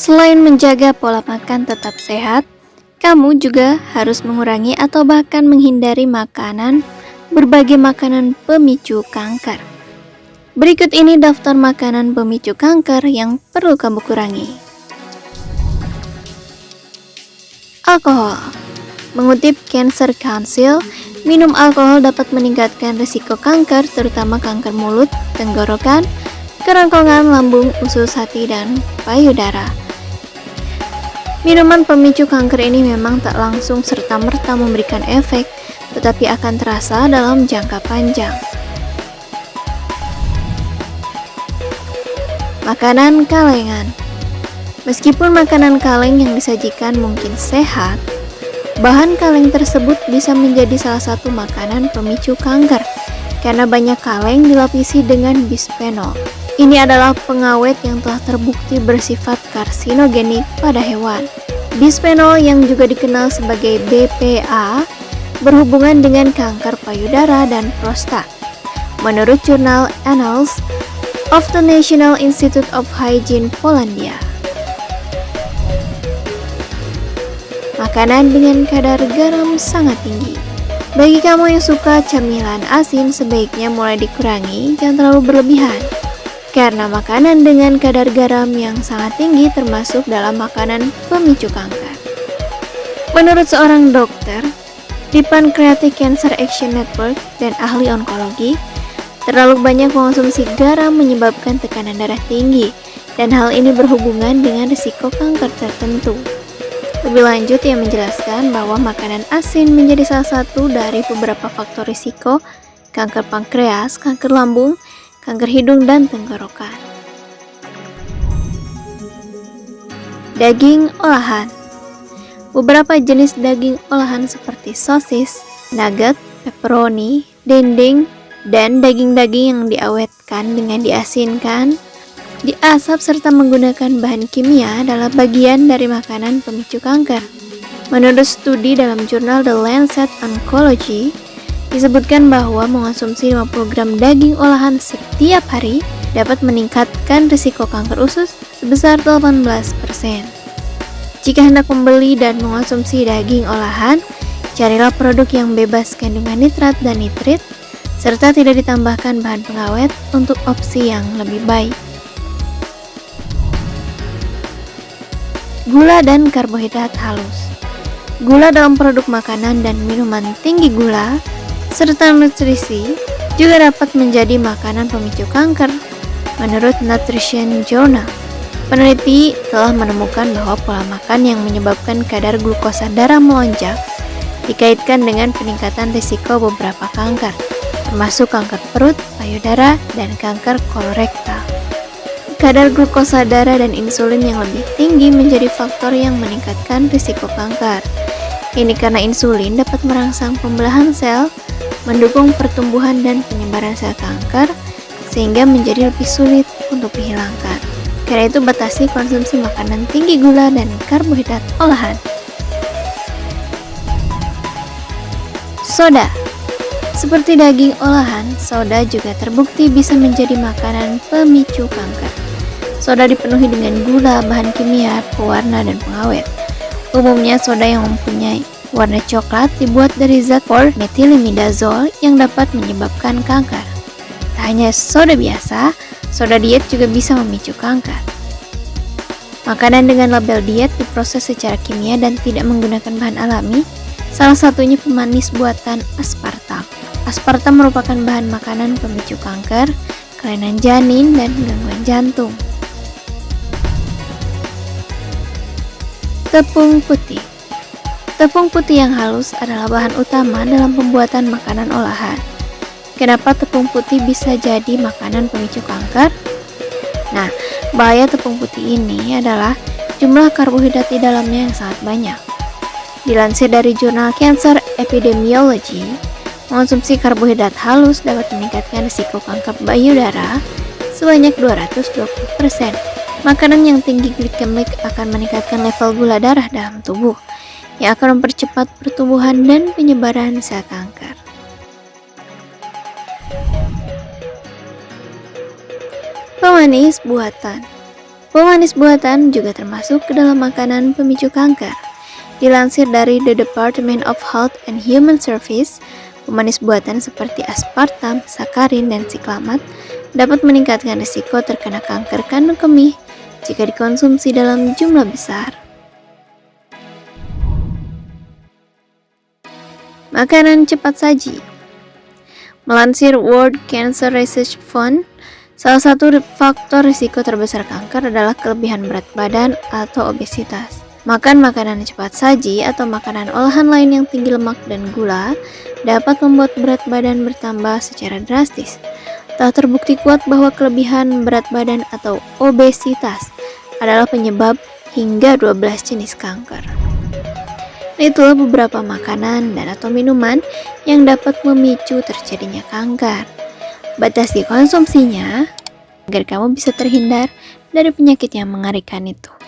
Selain menjaga pola makan tetap sehat, kamu juga harus mengurangi atau bahkan menghindari berbagai makanan pemicu kanker. Berikut ini daftar makanan pemicu kanker yang perlu kamu kurangi. Alkohol. Mengutip Cancer Council, minum alkohol dapat meningkatkan risiko kanker, terutama kanker mulut, tenggorokan, kerongkongan, lambung, usus hati, dan payudara. Minuman pemicu kanker ini memang tak langsung serta-merta memberikan efek, tetapi akan terasa dalam jangka panjang. Makanan kalengan. Meskipun makanan kaleng yang disajikan mungkin sehat, bahan kaleng tersebut bisa menjadi salah satu makanan pemicu kanker karena banyak kaleng dilapisi dengan bisphenol. Ini adalah pengawet yang telah terbukti bersifat karsinogenik pada hewan. Bisphenol yang juga dikenal sebagai BPA berhubungan dengan kanker payudara dan prostat. Menurut jurnal Annals of the National Institute of Hygiene Polandia. Makanan dengan kadar garam sangat tinggi. Bagi kamu yang suka camilan asin, sebaiknya mulai dikurangi, jangan terlalu berlebihan. Karena makanan dengan kadar garam yang sangat tinggi termasuk dalam makanan pemicu kanker. Menurut seorang dokter di Pancreatic Cancer Action Network dan ahli onkologi, terlalu banyak mengonsumsi garam menyebabkan tekanan darah tinggi, dan hal ini berhubungan dengan risiko kanker tertentu. Lebih lanjut, ia menjelaskan bahwa makanan asin menjadi salah satu dari beberapa faktor risiko kanker pankreas, kanker lambung, kanker hidung, dan tenggorokan. Daging olahan. Beberapa jenis daging olahan seperti sosis, nugget, pepperoni, dendeng, dan daging-daging yang diawetkan dengan diasinkan, diasap, serta menggunakan bahan kimia adalah bagian dari makanan pemicu kanker. Menurut studi dalam jurnal The Lancet Oncology, disebutkan bahwa mengonsumsi 50 gram daging olahan setiap hari dapat meningkatkan risiko kanker usus sebesar 18%. Jika hendak membeli dan mengonsumsi daging olahan, carilah produk yang bebas kandungan nitrat dan nitrit, serta tidak ditambahkan bahan pengawet untuk opsi yang lebih baik. Gula dan karbohidrat halus. Gula dalam produk makanan dan minuman tinggi gula serta nutrisi juga dapat menjadi makanan pemicu kanker. Menurut Nutrition Journal, peneliti telah menemukan bahwa pola makan yang menyebabkan kadar glukosa darah melonjak dikaitkan dengan peningkatan risiko beberapa kanker, termasuk kanker perut, payudara, dan kanker kolorektal. Kadar glukosa darah dan insulin yang lebih tinggi menjadi faktor yang meningkatkan risiko kanker. Ini karena insulin dapat merangsang pembelahan sel, mendukung pertumbuhan dan penyebaran sel kanker, sehingga menjadi lebih sulit untuk dihilangkan. Karena itu batasi konsumsi makanan tinggi gula dan karbohidrat olahan. Soda. Seperti daging olahan, soda juga terbukti bisa menjadi makanan pemicu kanker. Soda dipenuhi dengan gula, bahan kimia, pewarna, dan pengawet. Umumnya soda yang mempunyai warna coklat dibuat dari zat 4-methylimidazole yang dapat menyebabkan kanker. Tak hanya soda biasa, soda diet juga bisa memicu kanker. Makanan dengan label diet diproses secara kimia dan tidak menggunakan bahan alami, salah satunya pemanis buatan aspartam. Aspartam merupakan bahan makanan pemicu kanker, kelainan janin, dan gangguan jantung. Tepung putih. Tepung putih yang halus adalah bahan utama dalam pembuatan makanan olahan. Kenapa tepung putih bisa jadi makanan pemicu kanker? Nah, bahaya tepung putih ini adalah jumlah karbohidrat di dalamnya yang sangat banyak. Dilansir dari jurnal Cancer Epidemiology, mengonsumsi karbohidrat halus dapat meningkatkan risiko kanker payudara sebanyak 220%. Makanan yang tinggi glikemik akan meningkatkan level gula darah dalam tubuh, yang akan mempercepat pertumbuhan dan penyebaran sel kanker. Pemanis buatan. Pemanis buatan juga termasuk ke dalam makanan pemicu kanker. Dilansir dari The Department of Health and Human Services, pemanis buatan seperti aspartam, sakarin, dan siklamat dapat meningkatkan risiko terkena kanker kandung kemih jika dikonsumsi dalam jumlah besar. Makanan cepat saji. Melansir World Cancer Research Fund, salah satu faktor risiko terbesar kanker adalah kelebihan berat badan atau obesitas. Makan makanan cepat saji atau makanan olahan lain yang tinggi lemak dan gula dapat membuat berat badan bertambah secara drastis. Telah terbukti kuat bahwa kelebihan berat badan atau obesitas adalah penyebab hingga 12 jenis kanker. Itulah beberapa makanan dan atau minuman yang dapat memicu terjadinya kanker. Batasi konsumsinya agar kamu bisa terhindar dari penyakit yang mengerikan itu.